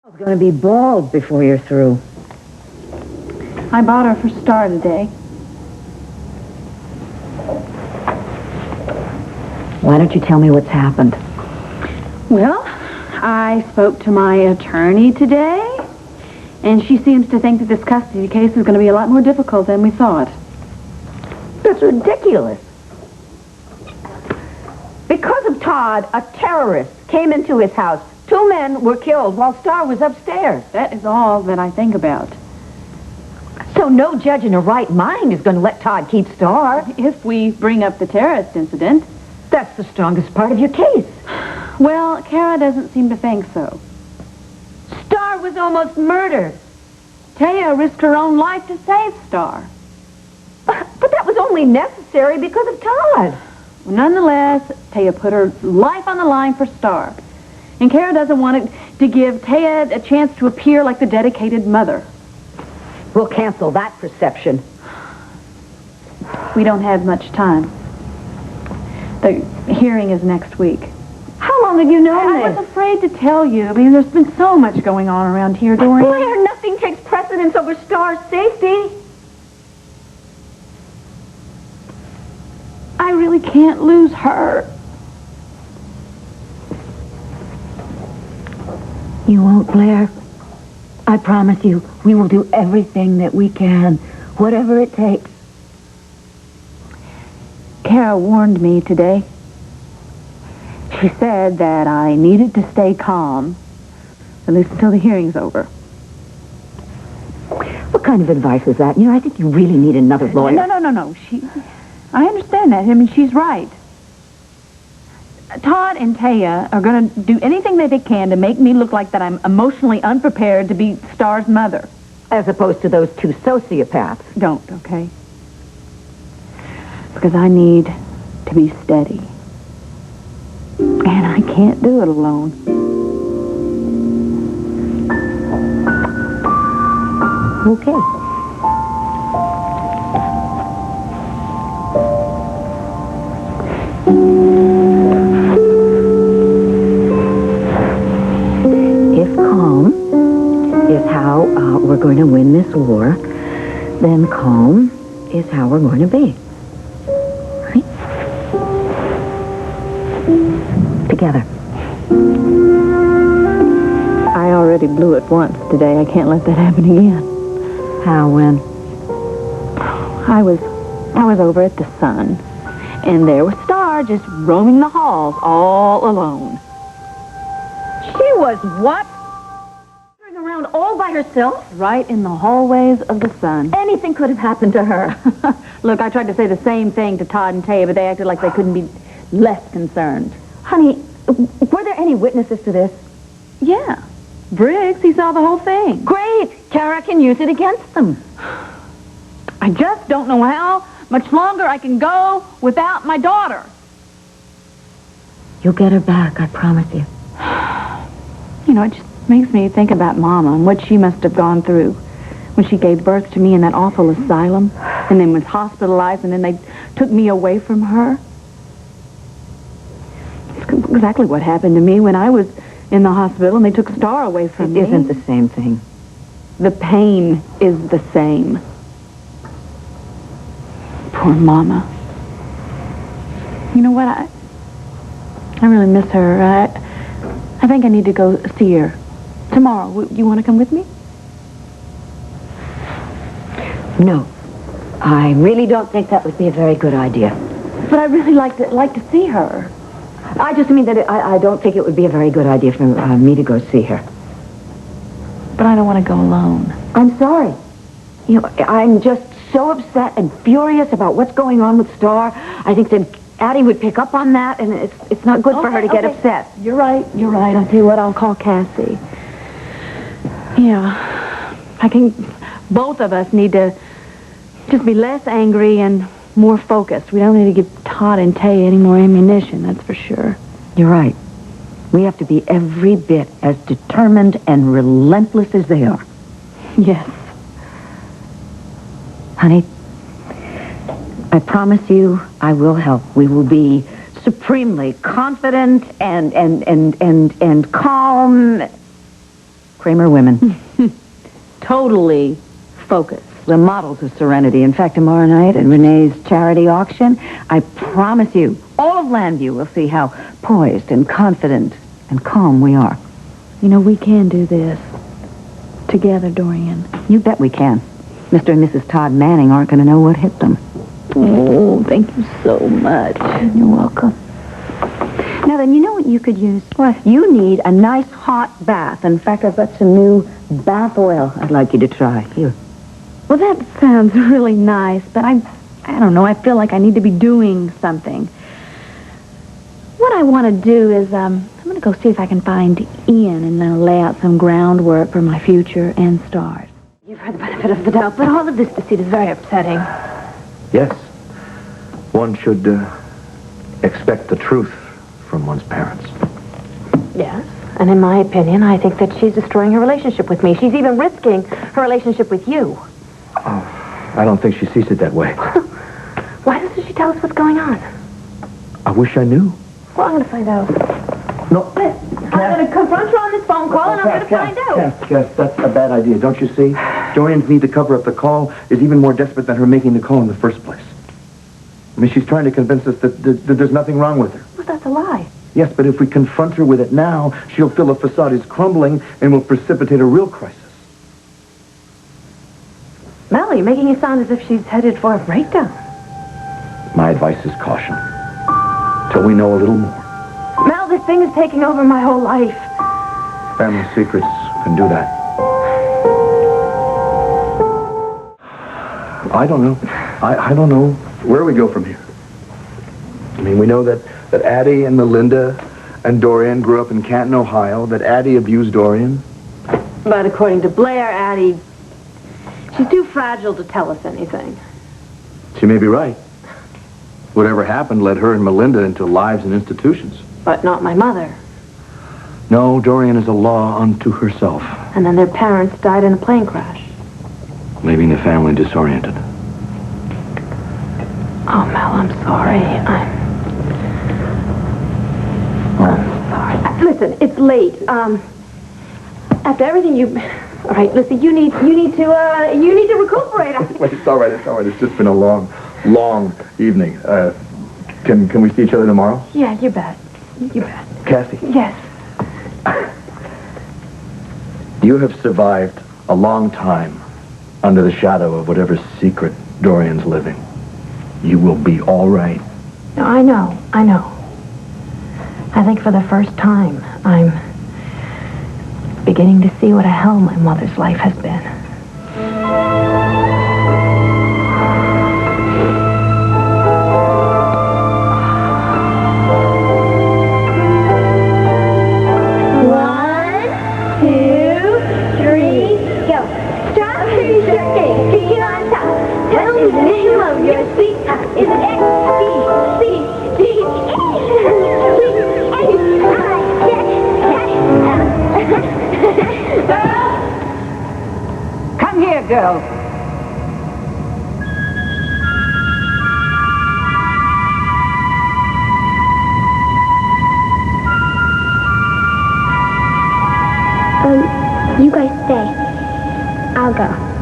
It's going to be bald before you're through. I bought her for Starr today. Why don't you tell me what's happened? Well, I spoke to my attorney today, and she seems to think that this custody case is going to be a lot more difficult than we thought. That's ridiculous. Because of Todd, a terrorist came into his house. 2 men were killed while Starr was upstairs. That is all that I think about. So no judge in her right mind is going to let Todd keep Starr. If we bring up the terrorist incident. That's the strongest part of your case. Well, Kara doesn't seem to think so. Starr was almost murdered. Taya risked her own life to save Starr. But that was only necessary because of Todd. Nonetheless, Taya put her life on the line for Starr. And Kara doesn't want to give Taya a chance to appear like the dedicated mother. We'll cancel that perception. We don't have much time. The hearing is next week. How long have you known I was afraid to tell you. I mean, there's been so much going on around here, Dorian. Blair, nothing takes precedence over Starr's safety. I really can't lose her. You won't, Blair. I promise you, we will do everything that we can, whatever it takes. Kara warned me today. She said that I needed to stay calm, at least until the hearing's over. What kind of advice is that? You know, I think you really need another lawyer. No. I understand that. I mean, she's right. Todd and Taya are going to do anything that they can to make me look like that I'm emotionally unprepared to be Starr's mother. As opposed to those 2 sociopaths. Don't, okay? Because I need to be steady. And I can't do it alone. Okay. If calm is how we're going to win this war, then calm is how we're going to be. Right? Together. I already blew it once today. I can't let that happen again. How, when? I was over at the Sun, and there was Starr just roaming the halls all alone. She was what? Wandering around all by herself? Right in the hallways of the Sun. Anything could have happened to her. Look, I tried to say the same thing to Todd and Taya, but they acted like they couldn't be less concerned. Honey, were there any witnesses to this? Yeah. Briggs, he saw the whole thing. Great! Kara can use it against them. I just don't know how much longer I can go without my daughter. You'll get her back, I promise you. You know, it just makes me think about Mama and what she must have gone through when she gave birth to me in that awful asylum and then was hospitalized and then they took me away from her. It's exactly what happened to me when I was in the hospital and they took Starr away from me. It isn't the same thing. The pain is the same. Poor Mama. You know what? I really miss her. I think I need to go see her tomorrow. You want to come with me? No. I really don't think that would be a very good idea. But I really like to see her. I just mean that I don't think it would be a very good idea for me to go see her. But I don't want to go alone. I'm sorry. You know, I'm just so upset and furious about what's going on with Starr. I think that Addie would pick up on that, and it's not good for her to get upset. You're right. I'll tell you what, I'll call Cassie. Yeah. Both of us need to just be less angry and more focused. We don't need to give Todd and Taya any more ammunition, that's for sure. You're right. We have to be every bit as determined and relentless as they are. Yes. Honey, I promise you I will help. We will be supremely confident and calm. Kramer women. Totally focused. The models of serenity. In fact, tomorrow night at Renee's charity auction, I promise you, all of Landview will see how poised and confident and calm we are. You know, we can do this. Together, Dorian. You bet we can. Mr. and Mrs. Todd Manning aren't going to know what hit them. Oh, thank you so much. You're welcome. Now then, you know what you could use? What? You need a nice hot bath. In fact, I've got some new bath oil I'd like you to try. Here. Well, that sounds really nice, but I don't know. I feel like I need to be doing something. What I want to do is, I'm going to go see if I can find Ian and then lay out some groundwork for my future and Star's. You've heard the benefit of the doubt, but all of this deceit is very upsetting. Yes. One should expect the truth from one's parents. Yes, and in my opinion, I think that she's destroying her relationship with me. She's even risking her relationship with you. Oh, I don't think she sees it that way. Why doesn't she tell us what's going on? I wish I knew. Well, I'm going to find out. No. I'm going to confront her on this phone call, and I'm going to find out. Cass, that's a bad idea, don't you see? Dorian's need to cover up the call is even more desperate than her making the call in the first place. I mean, she's trying to convince us that there's nothing wrong with her. Well, that's a lie. Yes, but if we confront her with it now, she'll feel the facade is crumbling and will precipitate a real crisis. Mel, you're making it sound as if she's headed for a breakdown. My advice is caution. Till we know a little more. Mel, this thing is taking over my whole life. Family secrets can do that. I don't know. I don't know where we go from here. I mean, we know that Addie and Melinda and Dorian grew up in Canton, Ohio, that Addie abused Dorian. But according to Blair, Addie, she's too fragile to tell us anything. She may be right. Whatever happened led her and Melinda into lives and institutions. But not my mother. No, Dorian is a law unto herself, And then their parents died in a plane crash. leaving the family disoriented. Oh, Mel, I'm sorry. I'm sorry. Listen, it's late. After everything you... All right, listen, you need to recuperate. Wait, it's all right. It's just been a long evening. Can we see each other tomorrow? Yeah, you bet. You bet. Cassie, Yes. you have survived a long time under the shadow of whatever secret Dorian's living. You will be all right. No, I know. I think for the first time, I'm beginning to see what a hell my mother's life has been. Come here, girls. You guys stay. I'll go.